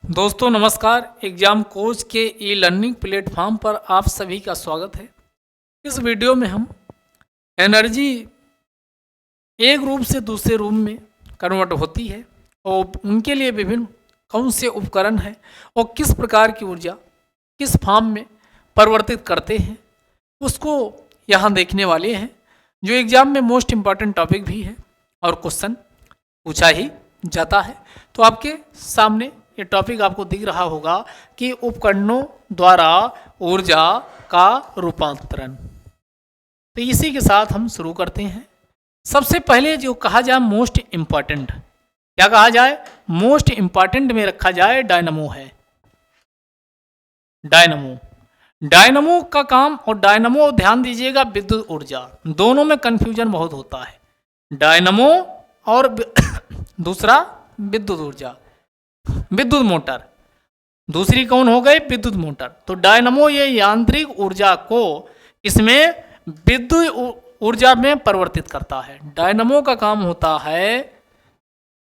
दोस्तों नमस्कार। Exam coach के ई लर्निंग प्लेटफॉर्म पर आप सभी का स्वागत है। इस वीडियो में हम एनर्जी एक रूप से दूसरे रूप में कन्वर्ट होती है और उनके लिए विभिन्न कौन से उपकरण हैं और किस प्रकार की ऊर्जा किस फॉर्म में परिवर्तित करते हैं उसको यहाँ देखने वाले हैं, जो एग्जाम में मोस्ट इम्पॉर्टेंट टॉपिक भी है और क्वेश्चन पूछा ही जाता है। तो आपके सामने ये टॉपिक आपको दिख रहा होगा कि उपकरणों द्वारा ऊर्जा का रूपांतरण। तो इसी के साथ हम शुरू करते हैं। सबसे पहले जो कहा जाए मोस्ट इम्पॉर्टेंट, क्या कहा जाए? मोस्ट इम्पॉर्टेंट में रखा जाए डायनमो है। डायनमो का काम, और डायनमो ध्यान दीजिएगा विद्युत ऊर्जा, दोनों में कंफ्यूजन बहुत होता है। डायनमो और दूसरा विद्युत ऊर्जा, विद्युत मोटर। दूसरी कौन हो गई? विद्युत मोटर। तो डायनमो ये यांत्रिक ऊर्जा को इसमें विद्युत ऊर्जा में परिवर्तित करता है। डायनमो का काम होता है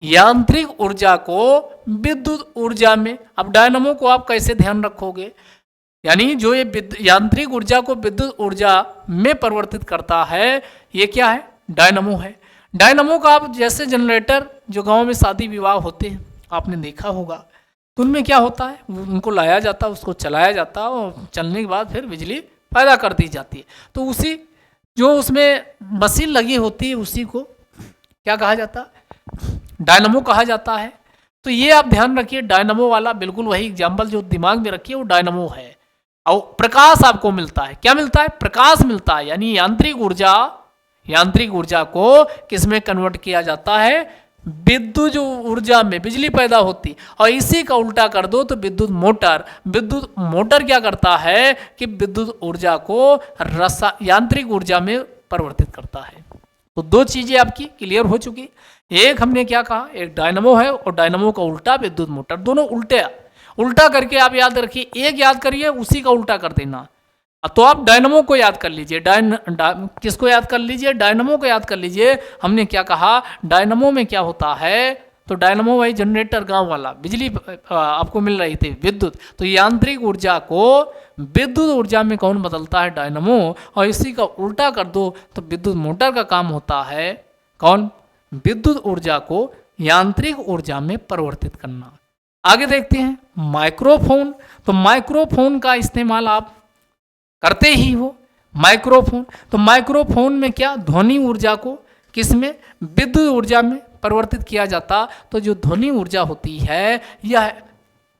यांत्रिक ऊर्जा को विद्युत ऊर्जा में। अब डायनमो को आप कैसे ध्यान रखोगे? यानी जो ये यांत्रिक ऊर्जा को विद्युत ऊर्जा में परिवर्तित करता है, ये क्या है? डायनमो है। डायनमो का आप जैसे जनरेटर जो गांव में शादी विवाह होते हैं आपने देखा होगा, तो उनमें क्या होता है? उनको लाया जाता है, उसको चलाया जाता है और चलने के बाद फिर बिजली पैदा कर दी जाती है। तो उसी जो उसमें मशीन लगी होती है उसी को क्या कहा जाता है? डायनमो कहा जाता है। तो ये आप ध्यान रखिए, डायनमो वाला बिल्कुल वही एग्जाम्पल जो दिमाग में रखिए वो डायनमो है। और प्रकाश आपको मिलता है, क्या मिलता है? प्रकाश मिलता है। यानी यांत्रिक ऊर्जा को किसमें कन्वर्ट किया जाता है? विद्युत ऊर्जा में बिजली पैदा होती। और इसी का उल्टा कर दो तो विद्युत मोटर क्या करता है कि विद्युत ऊर्जा को यांत्रिक ऊर्जा में परिवर्तित करता है। तो दो चीजें आपकी क्लियर हो चुकी। एक हमने क्या कहा, एक डायनमो है और डायनमो का उल्टा विद्युत मोटर। दोनों उल्टा करके आप याद रखिए, एक याद करिए उसी का उल्टा कर देना। तो आप डायनमो को याद कर लीजिए, किसको याद कर लीजिए? डायनमो को याद कर लीजिए। हमने क्या कहा? डायनमो में क्या होता है? तो डायनमो वही जनरेटर गांव वाला, बिजली आपको मिल रही थी, विद्युत। तो यांत्रिक ऊर्जा को विद्युत ऊर्जा में कौन बदलता है? डायनमो। और इसी का उल्टा कर दो तो विद्युत मोटर का काम होता है कौन? विद्युत ऊर्जा को यांत्रिक ऊर्जा में परिवर्तित करना। आगे देखते हैं माइक्रोफोन। तो माइक्रोफोन का इस्तेमाल आप करते ही हो। माइक्रोफोन, तो माइक्रोफोन में क्या? ध्वनि ऊर्जा को किसमें? विद्युत ऊर्जा में परिवर्तित किया जाता। तो जो ध्वनि ऊर्जा होती है यह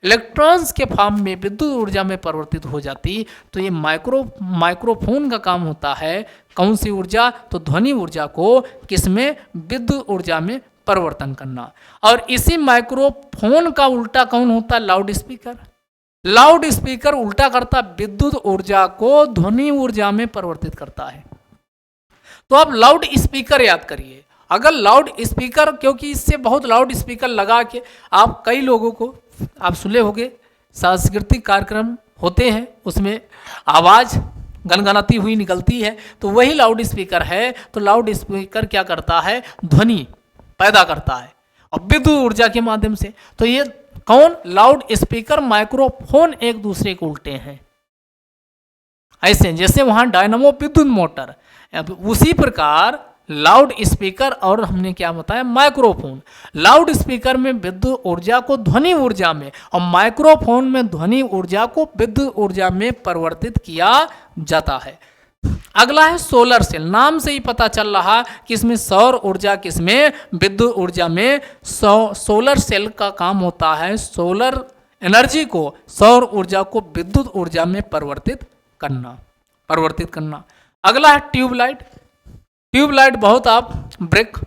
इलेक्ट्रॉन्स के फॉर्म में विद्युत ऊर्जा में परिवर्तित हो जाती। तो ये माइक्रोफोन का काम होता है कौन सी ऊर्जा? तो ध्वनि ऊर्जा को किसमें? विद्युत ऊर्जा में परिवर्तन करना। और इसी माइक्रोफोन का उल्टा कौन होता? लाउड स्पीकर उल्टा करता, विद्युत ऊर्जा को ध्वनि ऊर्जा में परिवर्तित करता है। तो आप लाउड स्पीकर याद करिए। अगर लाउड स्पीकर, क्योंकि इससे बहुत लाउड स्पीकर लगा के आप कई लोगों को आप सुने होंगे, सांस्कृतिक कार्यक्रम होते हैं उसमें आवाज गनगनाती हुई निकलती है, तो वही लाउड स्पीकर है। तो लाउड स्पीकर क्या करता है? ध्वनि पैदा करता है और विद्युत ऊर्जा के माध्यम से। तो ये कौन? लाउड स्पीकर, माइक्रोफोन एक दूसरे को उल्टे हैं। ऐसे जैसे वहां डायनमो विद्युत मोटर, उसी प्रकार लाउड स्पीकर और हमने क्या बताया? माइक्रोफोन। लाउड स्पीकर में विद्युत ऊर्जा को ध्वनि ऊर्जा में और माइक्रोफोन में ध्वनि ऊर्जा को विद्युत ऊर्जा में परिवर्तित किया जाता है। अगला है सोलर सेल। नाम से ही पता चल रहा कि इसमें सौर ऊर्जा, किसमें? विद्युत ऊर्जा में। सोलर सेल का काम होता है सोलर एनर्जी को, सौर ऊर्जा को विद्युत ऊर्जा में परिवर्तित करना। अगला है ट्यूबलाइट। बहुत आप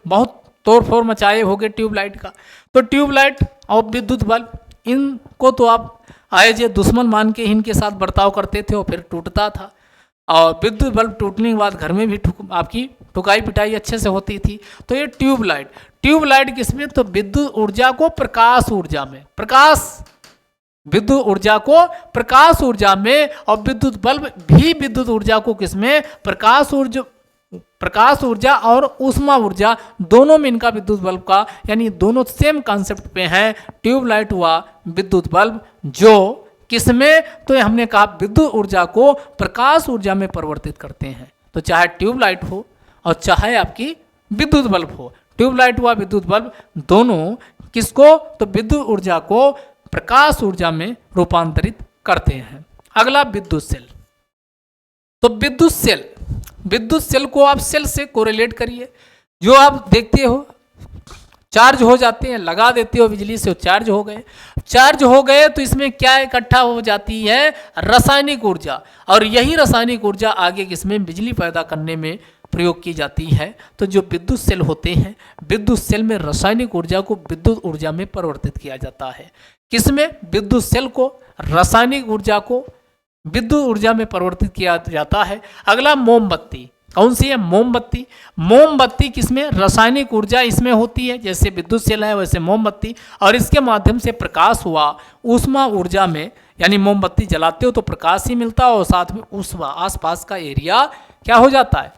बहुत तोड़ फोड़ मचाए होंगे ट्यूबलाइट का। तो ट्यूबलाइट और विद्युत बल्ब, इनको तो आप आए जे दुश्मन मान के इनके साथ बर्ताव करते थे और फिर टूटता था। और विद्युत बल्ब टूटने के बाद घर में भी आपकी ठुकाई पिटाई अच्छे से होती थी। तो ये ट्यूबलाइट किसमें? तो विद्युत ऊर्जा को प्रकाश ऊर्जा में, विद्युत ऊर्जा को प्रकाश ऊर्जा में, और विद्युत बल्ब भी विद्युत ऊर्जा को किसमें? प्रकाश ऊर्जा और ऊष्मा ऊर्जा दोनों में इनका विद्युत बल्ब का, यानी दोनों सेम कॉन्सेप्ट पे हैं, ट्यूबलाइट हुआ विद्युत बल्ब, जो किसमें, तो हमने कहा विद्युत ऊर्जा को प्रकाश ऊर्जा में परिवर्तित करते हैं। तो चाहे ट्यूबलाइट हो और चाहे आपकी विद्युत बल्ब हो, ट्यूबलाइट हुआ विद्युत बल्ब, दोनों किसको, तो विद्युत ऊर्जा को प्रकाश ऊर्जा में रूपांतरित करते हैं। अगला विद्युत सेल। तो विद्युत सेल को आप सेल से कोरिलेट करिए। जो आप देखते हो चार्ज हो जाते हैं, लगा देते हो बिजली से, चार्ज हो गए तो इसमें क्या इकट्ठा हो जाती है, रासायनिक ऊर्जा, और यही रासायनिक ऊर्जा आगे किसमें, बिजली पैदा करने में प्रयोग की जाती है। तो जो विद्युत सेल होते हैं, विद्युत सेल में रासायनिक ऊर्जा को विद्युत ऊर्जा में परिवर्तित किया जाता है। किसमें, विद्युत सेल को रासायनिक ऊर्जा को विद्युत ऊर्जा में परिवर्तित किया जाता है। अगला मोमबत्ती, कौन सी है, मोमबत्ती। मोमबत्ती किसमें, रासायनिक ऊर्जा इसमें होती है, जैसे विद्युत सेल है वैसे मोमबत्ती, और इसके माध्यम से प्रकाश हुआ ऊष्मा ऊर्जा में, यानी मोमबत्ती जलाते हो तो प्रकाश ही मिलता है और साथ में ऊष्मा, आसपास का एरिया क्या हो जाता है,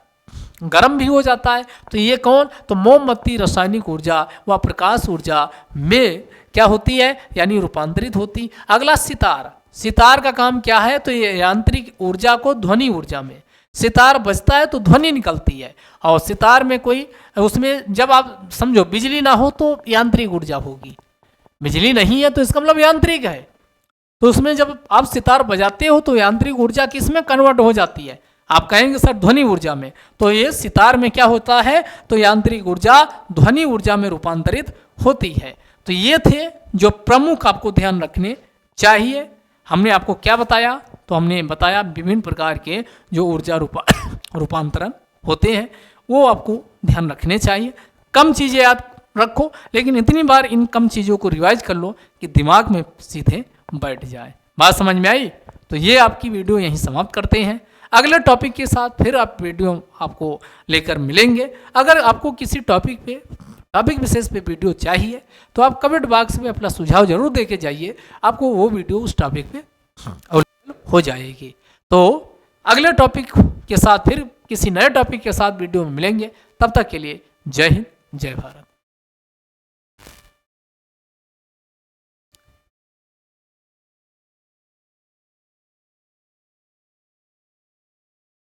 गर्म भी हो जाता है। तो ये कौन, तो मोमबत्ती रासायनिक ऊर्जा व प्रकाश ऊर्जा में क्या होती है, यानी रूपांतरित होती। अगला सितार का काम क्या है, तो ये यांत्रिक ऊर्जा को ध्वनि ऊर्जा में, सितार बजता है तो ध्वनि निकलती है, और सितार में कोई, उसमें जब आप समझो बिजली ना हो तो यांत्रिक ऊर्जा होगी, बिजली नहीं है तो इसका मतलब यांत्रिक है। तो उसमें जब आप सितार बजाते हो तो यांत्रिक ऊर्जा किस में कन्वर्ट हो जाती है, आप कहेंगे सर ध्वनि ऊर्जा में। तो ये सितार में क्या होता है, तो यांत्रिक ऊर्जा ध्वनि ऊर्जा में रूपांतरित होती है। तो ये थे जो प्रमुख आपको ध्यान रखने चाहिए। हमने आपको क्या बताया, तो हमने बताया विभिन्न प्रकार के जो ऊर्जा रूपांतरण होते हैं वो आपको ध्यान रखने चाहिए। कम चीज़ें याद रखो, लेकिन इतनी बार इन कम चीज़ों को रिवाइज कर लो कि दिमाग में सीधे बैठ जाए। बात समझ में आई? तो ये आपकी वीडियो यहीं समाप्त करते हैं। अगले टॉपिक के साथ फिर आप वीडियो आपको लेकर मिलेंगे। अगर आपको किसी टॉपिक विशेष पे वीडियो चाहिए तो आप कमेंट बॉक्स में अपना सुझाव जरूर दे के जाइए, आपको वो वीडियो उस टॉपिक पे अवेलेबल हो जाएगी। तो अगले टॉपिक के साथ फिर किसी नए टॉपिक के साथ वीडियो में मिलेंगे। तब तक के लिए जय हिंद, जय भारत।